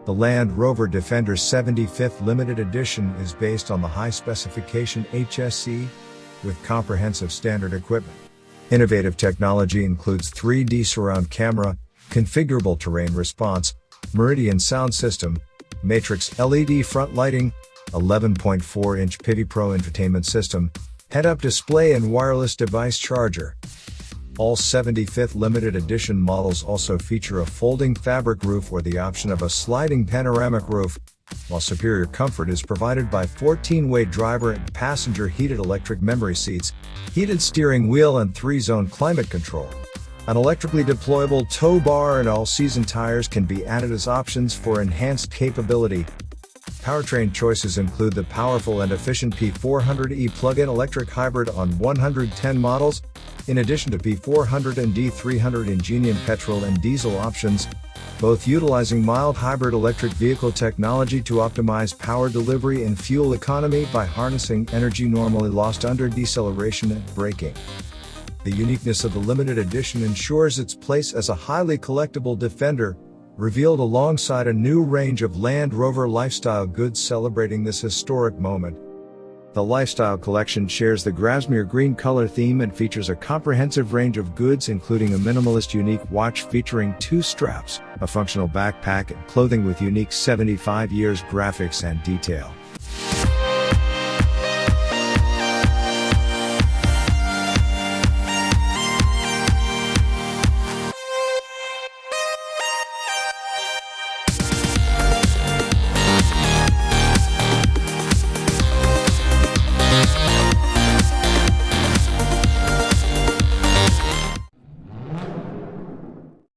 The Land Rover Defender 75th Limited Edition is based on the high-specification HSE, with comprehensive standard equipment. Innovative technology includes 3D surround camera, configurable terrain response, Meridian sound system, matrix LED front lighting, 11.4-inch P400 infotainment system, head-up display and wireless device charger. All 75th limited edition models also feature a folding fabric roof or the option of a sliding panoramic roof, while superior comfort is provided by 14-way driver and passenger heated electric memory seats, heated steering wheel and 3-zone climate control. An electrically deployable tow bar and all-season tires can be added as options for enhanced capability. Powertrain choices include the powerful and efficient P400e plug-in electric hybrid on 110 models, in addition to P400 and D300 Ingenium petrol and diesel options, both utilizing mild hybrid electric vehicle technology to optimize power delivery and fuel economy by harnessing energy normally lost under deceleration and braking. The uniqueness of the limited edition ensures its place as a highly collectible Defender, revealed alongside a new range of Land Rover lifestyle goods celebrating this historic moment. The Lifestyle Collection shares the Grasmere green color theme and features a comprehensive range of goods including a minimalist unique watch featuring 2 straps, a functional backpack and clothing with unique 75 years graphics and detail.